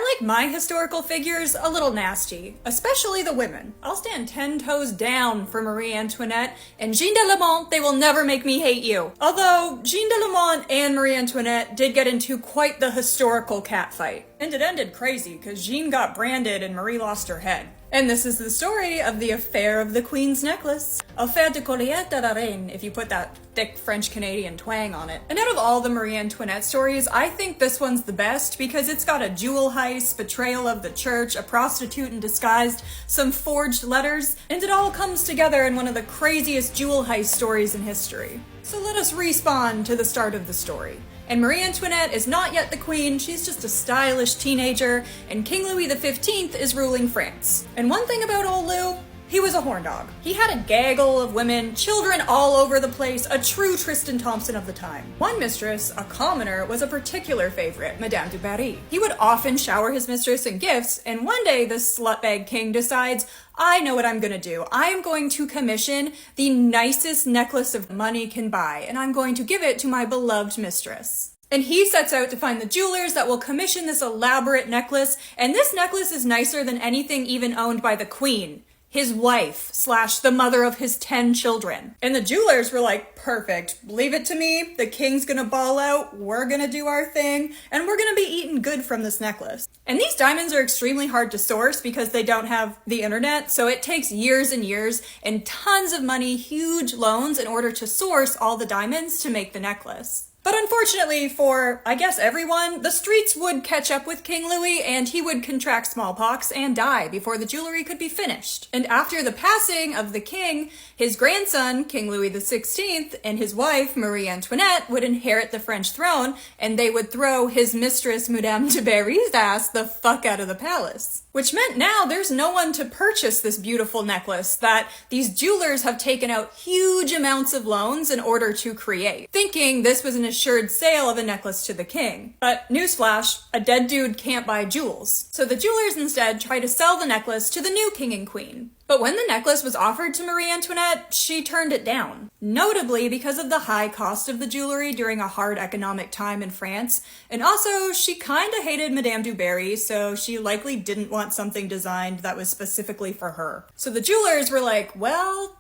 I like my historical figures a little nasty, especially the women. I'll stand 10 toes down for Marie Antoinette, and Jeanne de Lamont, they will never make me hate you. Although, Jeanne de Lamont and Marie Antoinette did get into quite the historical catfight. And it ended crazy, because Jeanne got branded and Marie lost her head. And this is the story of the affair of the Queen's necklace. Affaire de collier de la reine, if you put that thick French-Canadian twang on it. And out of all the Marie Antoinette stories, I think this one's the best because it's got a jewel heist, betrayal of the church, a prostitute in disguise, some forged letters, and it all comes together in one of the craziest jewel heist stories in history. So let us respawn to the start of the story. And Marie Antoinette is not yet the queen, she's just a stylish teenager, and King Louis XV is ruling France. And one thing about old Lou, he was a horn dog. He had a gaggle of women, children all over the place, a true Tristan Thompson of the time. One mistress, a commoner, was a particular favorite, Madame du Barry. He would often shower his mistress in gifts, and one day this slutbag king decides, I know what I'm gonna do. I am going to commission the nicest necklace of money can buy, and I'm going to give it to my beloved mistress. And he sets out to find the jewelers that will commission this elaborate necklace, and this necklace is nicer than anything even owned by the queen, his wife / the mother of his 10 children. And the jewelers were like, perfect, leave it to me, the king's gonna ball out, we're gonna do our thing, and we're gonna be eating good from this necklace. And these diamonds are extremely hard to source because they don't have the internet, so it takes years and years and tons of money, huge loans in order to source all the diamonds to make the necklace. But unfortunately for, I guess, everyone, the streets would catch up with King Louis and he would contract smallpox and die before the jewelry could be finished. And after the passing of the king, his grandson, King Louis XVI, and his wife, Marie Antoinette, would inherit the French throne, and they would throw his mistress, Madame de Berry's ass, the fuck out of the palace. Which meant now there's no one to purchase this beautiful necklace that these jewelers have taken out huge amounts of loans in order to create, thinking this was an assured sale of a necklace to the king. But newsflash, a dead dude can't buy jewels. So the jewelers instead try to sell the necklace to the new king and queen. But when the necklace was offered to Marie Antoinette, she turned it down. Notably because of the high cost of the jewelry during a hard economic time in France, and also she kinda hated Madame du Barry, so she likely didn't want something designed that was specifically for her. So the jewelers were like, well,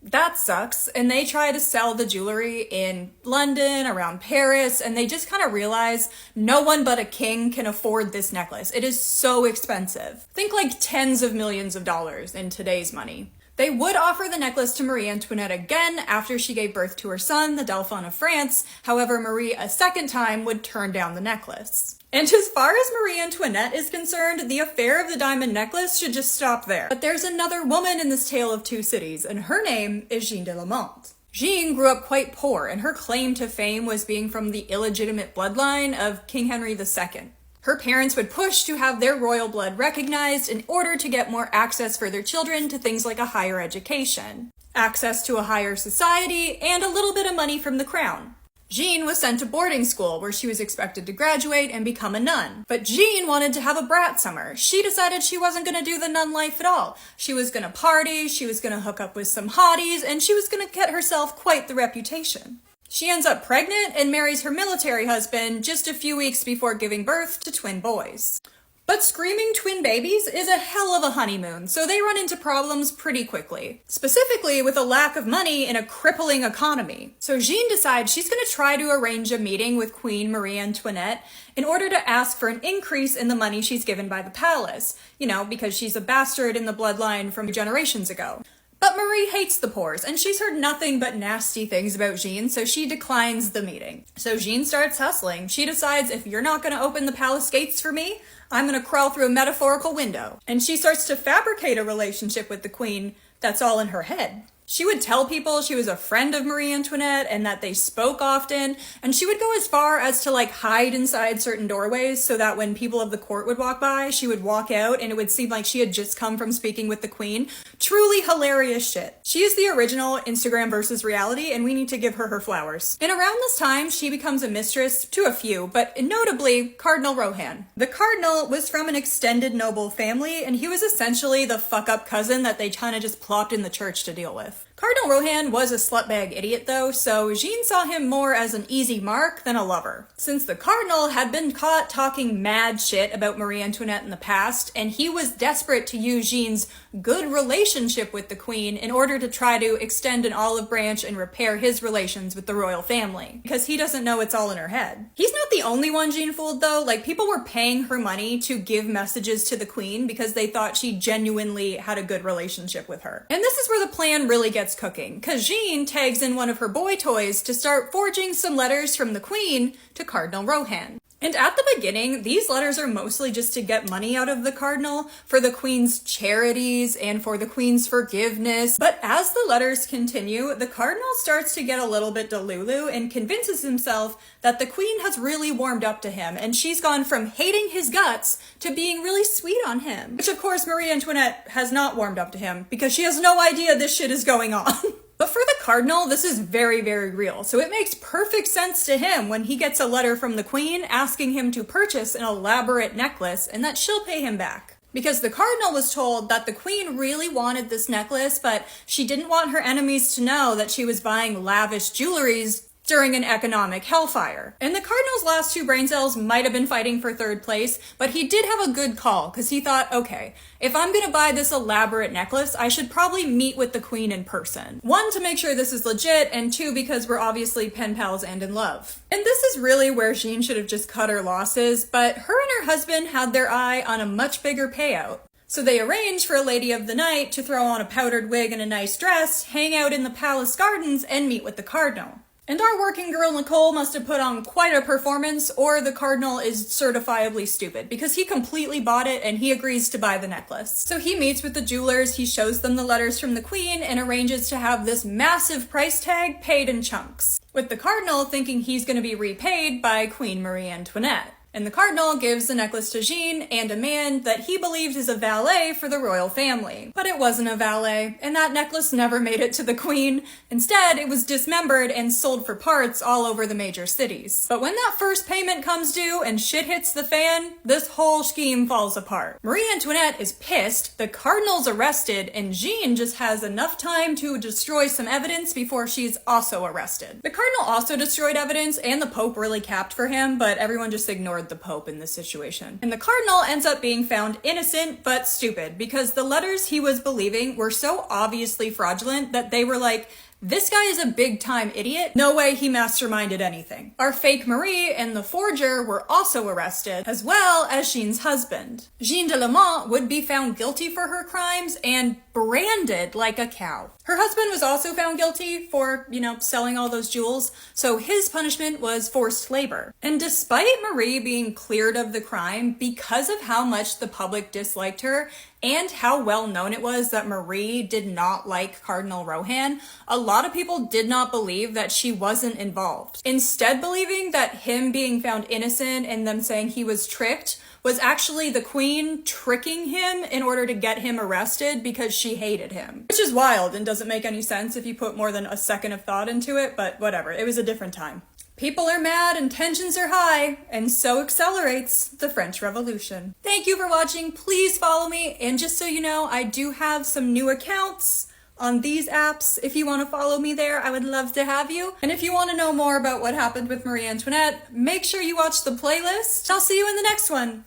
that sucks, and they try to sell the jewelry in London, around Paris, and they just kind of realize no one but a king can afford this necklace. It is so expensive. Think like tens of millions of dollars in today's money. They would offer the necklace to Marie Antoinette again after she gave birth to her son, the Dauphin of France. However, Marie a second time would turn down the necklace. And as far as Marie Antoinette is concerned, the affair of the diamond necklace should just stop there. But there's another woman in this tale of two cities, and her name is Jeanne de Lamont. Jeanne grew up quite poor, and her claim to fame was being from the illegitimate bloodline of King Henry II. Her parents would push to have their royal blood recognized in order to get more access for their children to things like a higher education, access to a higher society, and a little bit of money from the crown. Jeanne was sent to boarding school where she was expected to graduate and become a nun. But Jeanne wanted to have a brat summer. She decided she wasn't going to do the nun life at all. She was going to party, she was going to hook up with some hotties, and she was going to get herself quite the reputation. She ends up pregnant and marries her military husband just a few weeks before giving birth to twin boys. But screaming twin babies is a hell of a honeymoon, so they run into problems pretty quickly. Specifically with a lack of money in a crippling economy. So Jeanne decides she's going to try to arrange a meeting with Queen Marie Antoinette in order to ask for an increase in the money she's given by the palace. You know, because she's a bastard in the bloodline from generations ago. But Marie hates the poors, and she's heard nothing but nasty things about Jeanne, so she declines the meeting. So Jeanne starts hustling. She decides, if you're not going to open the palace gates for me, I'm going to crawl through a metaphorical window. And she starts to fabricate a relationship with the queen that's all in her head. She would tell people she was a friend of Marie Antoinette and that they spoke often, and she would go as far as to hide inside certain doorways so that when people of the court would walk by, she would walk out and it would seem like she had just come from speaking with the queen. Truly hilarious shit. She is the original Instagram versus reality, and we need to give her her flowers. And around this time, she becomes a mistress to a few, but notably Cardinal Rohan. The cardinal was from an extended noble family, and he was essentially the fuck-up cousin that they kind of just plopped in the church to deal with. Cardinal Rohan was a slutbag idiot though, so Jean saw him more as an easy mark than a lover. Since the Cardinal had been caught talking mad shit about Marie Antoinette in the past, and he was desperate to use Jean's good relationship with the Queen in order to try to extend an olive branch and repair his relations with the royal family, because he doesn't know it's all in her head. He's not the only one Jean fooled though, like people were paying her money to give messages to the Queen because they thought she genuinely had a good relationship with her. And this is where the plan really gets cooking, because Jean tags in one of her boy toys to start forging some letters from the Queen to Cardinal Rohan. And at the beginning, these letters are mostly just to get money out of the Cardinal for the Queen's charities and for the Queen's forgiveness. But as the letters continue, the Cardinal starts to get a little bit delulu and convinces himself that the Queen has really warmed up to him, and she's gone from hating his guts to being really sweet on him. Which of course Marie Antoinette has not warmed up to him because she has no idea this shit is going on. But for the Cardinal, this is very, very real, so it makes perfect sense to him when he gets a letter from the Queen asking him to purchase an elaborate necklace and that she'll pay him back. Because the Cardinal was told that the Queen really wanted this necklace, but she didn't want her enemies to know that she was buying lavish jewelries during an economic hellfire. And the Cardinal's last two brain cells might have been fighting for third place, but he did have a good call, because he thought, okay, if I'm gonna buy this elaborate necklace, I should probably meet with the Queen in person. One, to make sure this is legit, and two, because we're obviously pen pals and in love. And this is really where Jean should have just cut her losses, but her and her husband had their eye on a much bigger payout. So they arranged for a lady of the night to throw on a powdered wig and a nice dress, hang out in the palace gardens, and meet with the Cardinal. And our working girl Nicole must have put on quite a performance, or the Cardinal is certifiably stupid, because he completely bought it and he agrees to buy the necklace. So he meets with the jewelers, he shows them the letters from the Queen, and arranges to have this massive price tag paid in chunks, with the Cardinal thinking he's going to be repaid by Queen Marie Antoinette. And the Cardinal gives the necklace to Jean and a man that he believes is a valet for the royal family. But it wasn't a valet, and that necklace never made it to the Queen. Instead, it was dismembered and sold for parts all over the major cities. But when that first payment comes due and shit hits the fan, this whole scheme falls apart. Marie Antoinette is pissed, the Cardinal's arrested, and Jean just has enough time to destroy some evidence before she's also arrested. The Cardinal also destroyed evidence, and the Pope really capped for him, but everyone just ignored the Pope in this situation. And the Cardinal ends up being found innocent but stupid, because the letters he was believing were so obviously fraudulent that they were like, this guy is a big-time idiot. No way he masterminded anything. Our fake Marie and the forger were also arrested, as well as Jean's husband. Jean de Lamont would be found guilty for her crimes and branded like a cow. Her husband was also found guilty for, selling all those jewels, so his punishment was forced labor. And despite Marie being cleared of the crime, because of how much the public disliked her, and how well known it was that Marie did not like Cardinal Rohan, a lot of people did not believe that she wasn't involved. Instead, believing that him being found innocent and them saying he was tricked was actually the Queen tricking him in order to get him arrested because she hated him. Which is wild and doesn't make any sense if you put more than a second of thought into it, but whatever, it was a different time. People are mad and tensions are high, and so accelerates the French Revolution. Thank you for watching. Please follow me, and just so you know, I do have some new accounts on these apps. If you want to follow me there, I would love to have you. And if you want to know more about what happened with Marie Antoinette, make sure you watch the playlist. I'll see you in the next one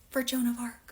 for Joan of Arc.